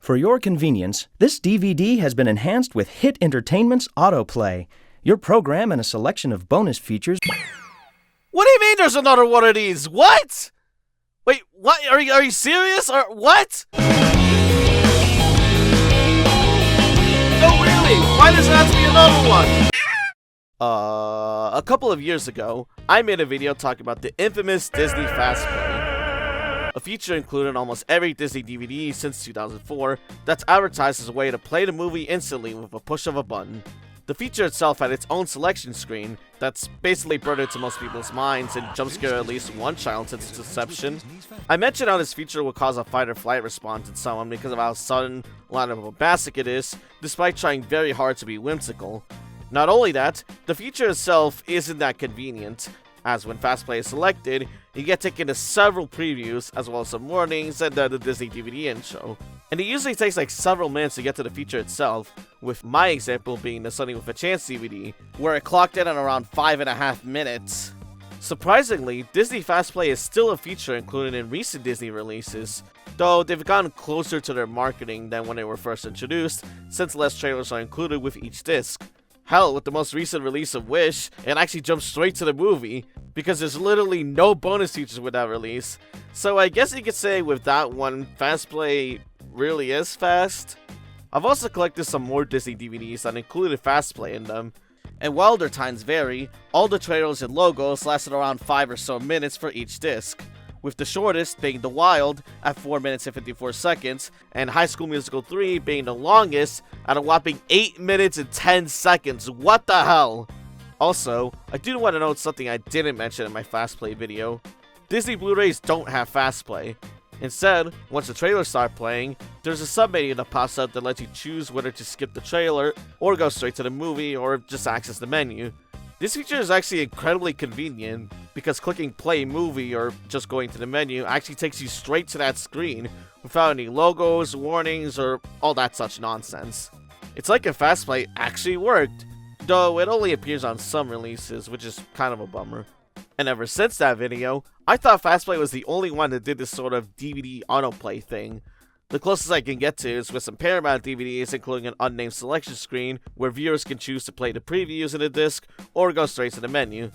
For your convenience, this DVD has been enhanced with HiT Entertainment's autoplay. Your program and a selection of bonus features. What do you mean there's another one of these? What? Wait, what? Are you serious? Or what? No, really? Why does there have to be another one? A couple of years ago, I made a video talking about the infamous Disney Fast Play, a feature included in almost every Disney DVD since 2004 that's advertised as a way to play the movie instantly with a push of a button. The feature itself had its own selection screen that's basically burned into most people's minds and jumpscared at least one child since its inception. I mentioned how this feature would cause a fight or flight response in someone because of how sudden, loud, and bombastic it is, despite trying very hard to be whimsical. Not only that, the feature itself isn't that convenient, as when Fast Play is selected, you get taken to several previews, as well as some warnings and the Disney DVD intro. And it usually takes like several minutes to get to the feature itself, with my example being the Sunny with a Chance DVD, where it clocked in at around 5.5 minutes. Surprisingly, Disney Fast Play is still a feature included in recent Disney releases, though they've gotten closer to their marketing than when they were first introduced, since less trailers are included with each disc. Hell, with the most recent release of Wish, it actually jumps straight to the movie, because there's literally no bonus features with that release. So I guess you could say with that one, Fast Play really is fast. I've also collected some more Disney DVDs that included Fast Play in them, and while their times vary, all the trailers and logos lasted around 5 or so minutes for each disc, with the shortest being The Wild at 4 minutes and 54 seconds, and High School Musical 3 being the longest at a whopping 8 minutes and 10 seconds. What the hell? Also, I do want to note something I didn't mention in my Fast Play video. Disney Blu-rays don't have Fast Play. Instead, once the trailers start playing, there's a sub-menu that pops up that lets you choose whether to skip the trailer, or go straight to the movie, or just access the menu. This feature is actually incredibly convenient, because clicking play movie or just going to the menu actually takes you straight to that screen, without any logos, warnings, or all that such nonsense. It's like if Fast Play actually worked, though it only appears on some releases, which is kind of a bummer. And ever since that video, I thought Fast Play was the only one that did this sort of DVD autoplay thing. The closest I can get to is with some Paramount DVDs, including an unnamed selection screen, where viewers can choose to play the previews in the disc, or go straight to the menu.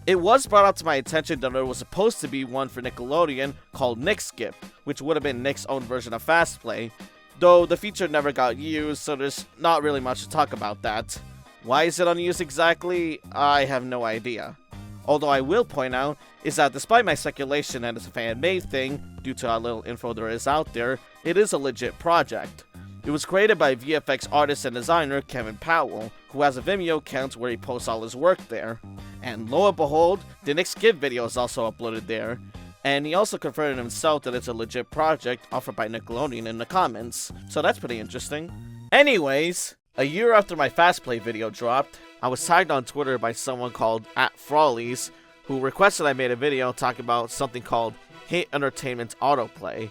It was brought up to my attention that there was supposed to be one for Nickelodeon called Nick Skip, which would have been Nick's own version of Fast Play, though the feature never got used, so there's not really much to talk about that. Why is it unused exactly? I have no idea. Although I will point out is that despite my speculation that it's a fan-made thing, due to how little info there is out there, it is a legit project. It was created by VFX artist and designer Kevin Powell, who has a Vimeo account where he posts all his work there. And lo and behold, the Nick Skip video is also uploaded there. And he also confirmed himself that it's a legit project offered by Nickelodeon in the comments, so that's pretty interesting. Anyways, a year after my Fast Play video dropped, I was tagged on Twitter by someone called @Frawleys, who requested I made a video talking about something called HiT Entertainment Autoplay.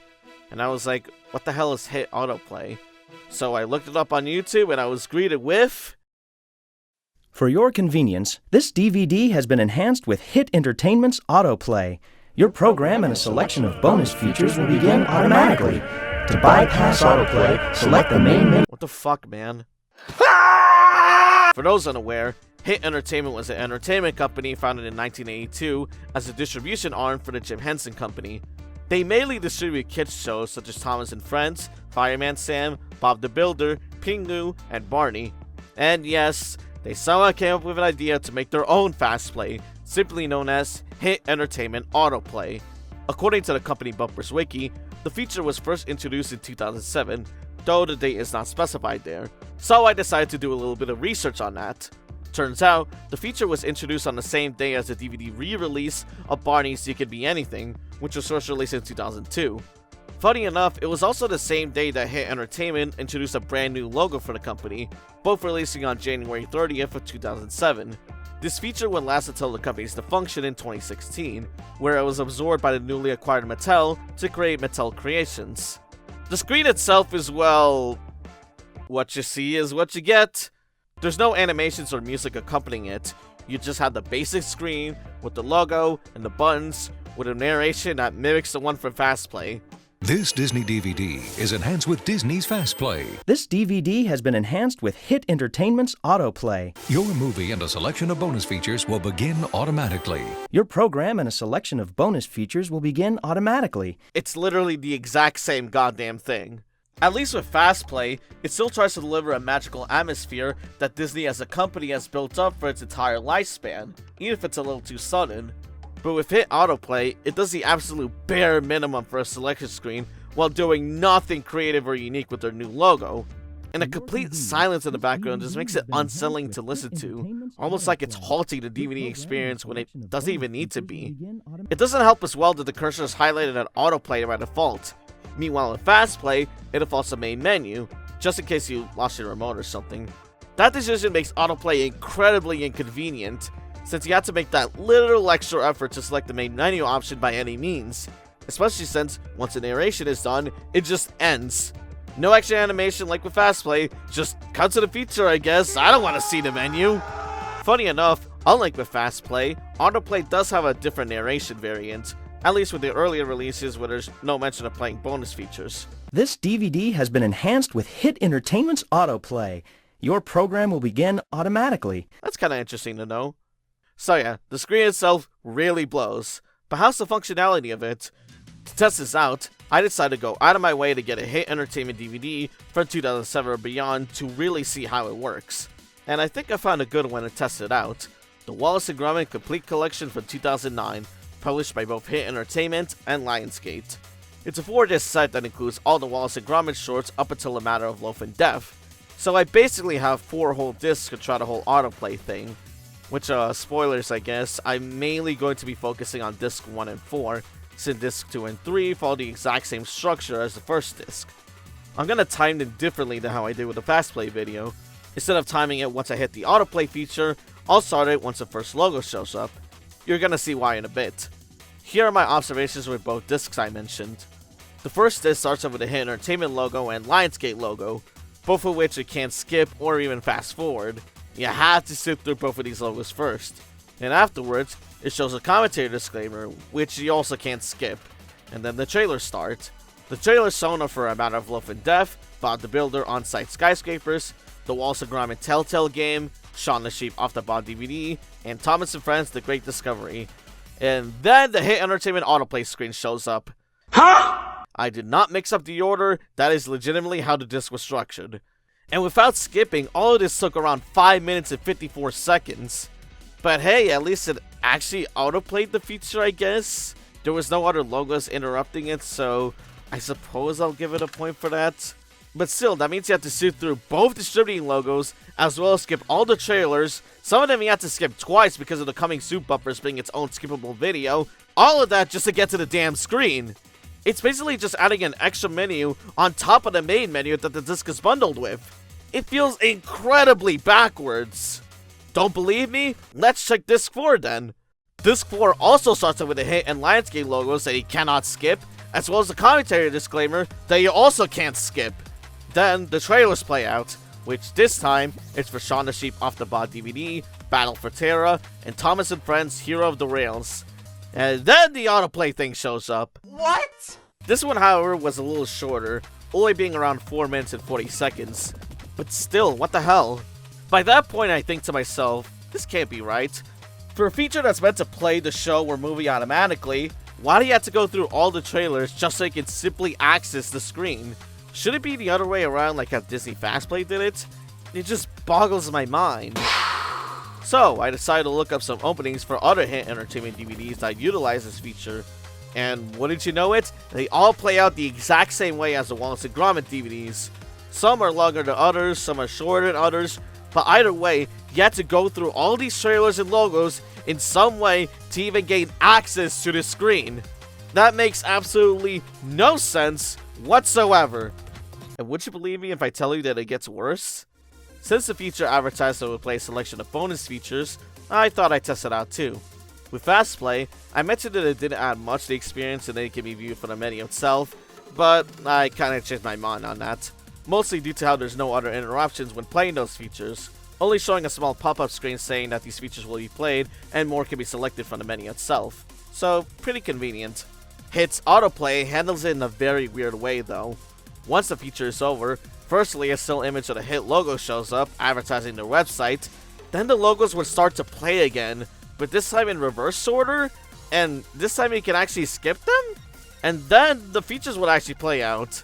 And I was like, what the hell is HiT Autoplay? So I looked it up on YouTube and I was greeted with... For your convenience, this DVD has been enhanced with HiT Entertainment's autoplay. Your program and a selection of bonus features will begin automatically. To bypass autoplay, select the main menu. What the fuck, man? For those unaware, HiT Entertainment was an entertainment company founded in 1982 as a distribution arm for the Jim Henson Company. They mainly distribute kids shows such as Thomas and Friends, Fireman Sam, Bob the Builder, Pingu, and Barney. And yes, they somehow came up with an idea to make their own Fast Play, simply known as HiT Entertainment Autoplay. According to the company Bumpers Wiki, the feature was first introduced in 2007, though the date is not specified there, so I decided to do a little bit of research on that. Turns out, the feature was introduced on the same day as the DVD re-release of Barney's You Could Be Anything, which was first released in 2002. Funny enough, it was also the same day that HiT Entertainment introduced a brand new logo for the company, both releasing on January 30th of 2007. This feature would last until the company's defunction in 2016, where it was absorbed by the newly acquired Mattel to create Mattel Creations. The screen itself is, well, what you see is what you get. There's no animations or music accompanying it. You just have the basic screen with the logo and the buttons with a narration that mimics the one from Fast Play. This Disney DVD is enhanced with Disney's Fast Play. This DVD has been enhanced with HiT Entertainment's Autoplay. Your movie and a selection of bonus features will begin automatically. Your program and a selection of bonus features will begin automatically. It's literally the exact same goddamn thing. At least with Fast Play, it still tries to deliver a magical atmosphere that Disney as a company has built up for its entire lifespan, even if it's a little too sudden. But with HiT Autoplay, it does the absolute bare minimum for a selection screen while doing nothing creative or unique with their new logo. And a complete silence in the background just makes it unsettling to listen to, almost like it's halting the DVD experience when it doesn't even need to be. It doesn't help as well that the cursor is highlighted at Autoplay by default. Meanwhile in Fast Play, it defaults to main menu, just in case you lost your remote or something. That decision makes Autoplay incredibly inconvenient, since you have to make that little extra effort to select the main menu option by any means, especially since once the narration is done, it just ends. No extra animation like with Fast Play, just cut to the feature I guess, I don't want to see the menu. Funny enough, unlike with Fast Play, Autoplay does have a different narration variant, at least with the earlier releases where there's no mention of playing bonus features. This DVD has been enhanced with HiT Entertainment's Autoplay. Your program will begin automatically. That's kinda interesting to know. So yeah, the screen itself really blows, but how's the functionality of it? To test this out, I decided to go out of my way to get a HiT Entertainment DVD from 2007 or beyond to really see how it works. And I think I found a good one to test it out. The Wallace & Gromit Complete Collection from 2009, published by both HiT Entertainment and Lionsgate. It's a 4-disc set that includes all the Wallace & Gromit shorts up until A Matter of Loaf and Death. So I basically have 4 whole discs to try the whole autoplay thing. Which, spoilers I guess, I'm mainly going to be focusing on disc 1 and 4, since disc 2 and 3 follow the exact same structure as the first disc. I'm gonna time them differently than how I did with the Fast Play video. Instead of timing it once I hit the autoplay feature, I'll start it once the first logo shows up. You're gonna see why in a bit. Here are my observations with both discs I mentioned. The first disc starts off with the HiT Entertainment logo and Lionsgate logo, both of which you can't skip or even fast forward. You have to sit through both of these logos first. And afterwards, it shows a commentary disclaimer, which you also can't skip. And then the trailers start. The trailers shown are for A Matter of Loaf and Death, Bob the Builder On-Site Skyscrapers, The Wallace & Gromit Telltale Game, Shaun the Sheep Off the Bond DVD, and Thomas and Friends The Great Discovery. And then the HiT Entertainment autoplay screen shows up. Huh? I did not mix up the order, that is legitimately how the disc was structured. And without skipping, all of this took around 5 minutes and 54 seconds. But hey, at least it actually autoplayed the feature, I guess. There was no other logos interrupting it, so I suppose I'll give it a point for that. But still, that means you have to sit through both distributing logos, as well as skip all the trailers. Some of them you have to skip twice because of the Coming Soon bumpers being its own skippable video. All of that just to get to the damn screen. It's basically just adding an extra menu on top of the main menu that the disc is bundled with. It feels incredibly backwards. Don't believe me? Let's check Disc 4 then. Disc 4 also starts off with the HiT and Lionsgate logos that you cannot skip, as well as the commentary disclaimer that you also can't skip. Then the trailers play out, which this time is for Shaun the Sheep Off the Bond DVD, Battle for Terra, and Thomas and Friends Hero of the Rails. And then the autoplay thing shows up. What? This one, however, was a little shorter, only being around 4 minutes and 40 seconds. But still, what the hell? By that point, I think to myself, this can't be right. For a feature that's meant to play the show or movie automatically, why do you have to go through all the trailers just so you can simply access the screen? Should it be the other way around like how Disney Fast Play did it? It just boggles my mind. So, I decided to look up some openings for other HiT Entertainment DVDs that utilize this feature. And wouldn't you know it, they all play out the exact same way as the Wallace & Gromit DVDs. Some are longer than others, some are shorter than others, but either way, you have to go through all these trailers and logos in some way to even gain access to the screen. That makes absolutely no sense whatsoever. And would you believe me if I tell you that it gets worse? Since the feature advertised that would play a selection of bonus features, I thought I'd test it out too. With Fast Play, I mentioned that it didn't add much to the experience and that it can be viewed from the menu itself, but I kinda changed my mind on that. Mostly due to how there's no other interruptions when playing those features, only showing a small pop-up screen saying that these features will be played and more can be selected from the menu itself. So, pretty convenient. HiT's autoplay handles it in a very weird way though. Once the feature is over, firstly a still image of the HiT logo shows up, advertising their website, then the logos would start to play again, but this time in reverse order, and this time you can actually skip them, and then the features would actually play out.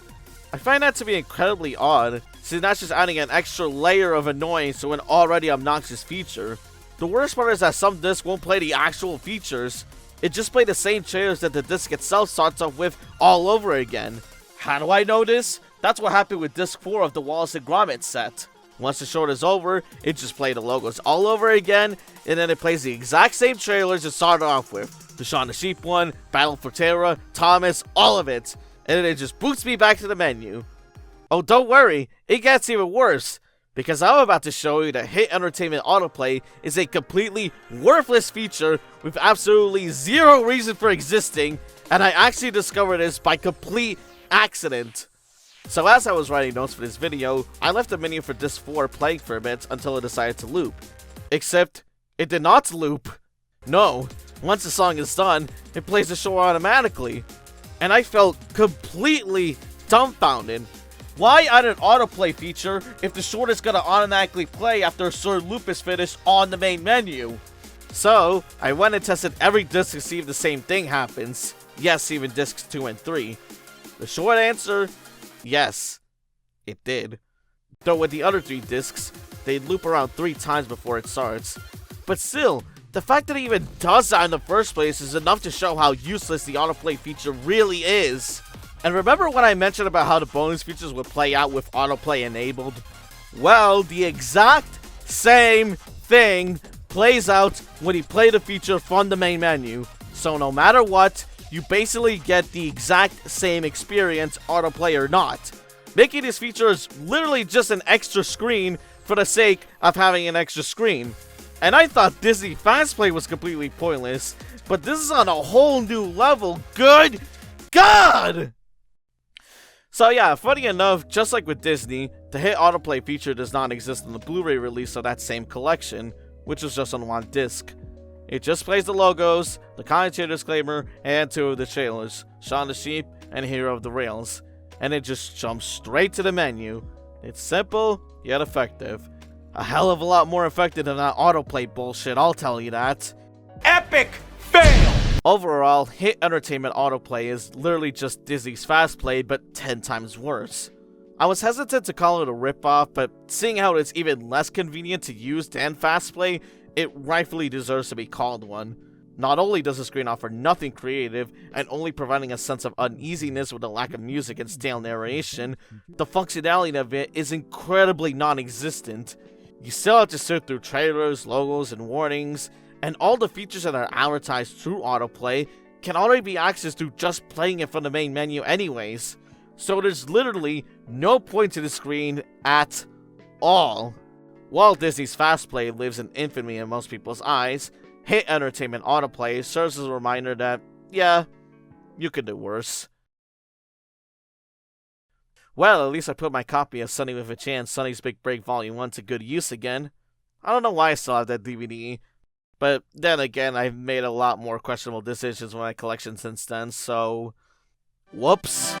I find that to be incredibly odd, since that's just adding an extra layer of annoyance to an already obnoxious feature. The worst part is that some discs won't play the actual features, it just plays the same trailers that the disc itself starts off with all over again. How do I know this? That's what happened with disc 4 of the Wallace and Gromit set. Once the short is over, it just plays the logos all over again, and then it plays the exact same trailers it started off with. The Shaun the Sheep one, Battle for Terra, Thomas, all of it. And then it just boots me back to the menu. Oh, don't worry, it gets even worse, because I'm about to show you that HiT Entertainment Autoplay is a completely worthless feature with absolutely zero reason for existing, and I actually discovered this by complete accident. So as I was writing notes for this video, I left the menu for disc 4 playing for a bit until it decided to loop. Except, it did not loop. No, once the song is done, it plays the show automatically. And I felt completely dumbfounded. Why add an autoplay feature if the short is gonna automatically play after a certain loop is finished on the main menu? So, I went and tested every disc to see if the same thing happens. Yes, even discs 2 and 3. The short answer, yes, it did. Though with the other 3 discs, they loop around 3 times before it starts. But still, the fact that it even does that in the first place is enough to show how useless the autoplay feature really is. And remember when I mentioned about how the bonus features would play out with autoplay enabled? Well, the exact same thing plays out when you play the feature from the main menu. So no matter what, you basically get the exact same experience, autoplay or not. Making this feature is literally just an extra screen for the sake of having an extra screen. And I thought Disney Fast Play was completely pointless, but this is on a whole new level. Good God! So yeah, funny enough, just like with Disney, the HiT autoplay feature does not exist in the Blu-ray release of that same collection, which was just on one disc. It just plays the logos, the commentator disclaimer, and 2 of the trailers, Shaun the Sheep and Hero of the Rails, and it just jumps straight to the menu. It's simple, yet effective. A hell of a lot more effective than that autoplay bullshit, I'll tell you that. Epic fail! Overall, HiT Entertainment Autoplay is literally just Disney's Fast Play, but 10 times worse. I was hesitant to call it a ripoff, but seeing how it's even less convenient to use than Fast Play, it rightfully deserves to be called one. Not only does the screen offer nothing creative, and only providing a sense of uneasiness with the lack of music and stale narration, the functionality of it is incredibly non-existent. You still have to sift through trailers, logos, and warnings, and all the features that are advertised through autoplay can already be accessed through just playing it from the main menu anyways. So there's literally no point to the screen at all. While Disney's Fast Play lives in infamy in most people's eyes, HiT Entertainment Autoplay serves as a reminder that, yeah, you could do worse. Well, at least I put my copy of Sunny with a Chance, Sunny's Big Break Volume 1 to good use again. I don't know why I still have that DVD, but then again, I've made a lot more questionable decisions with my collection since then, so... whoops.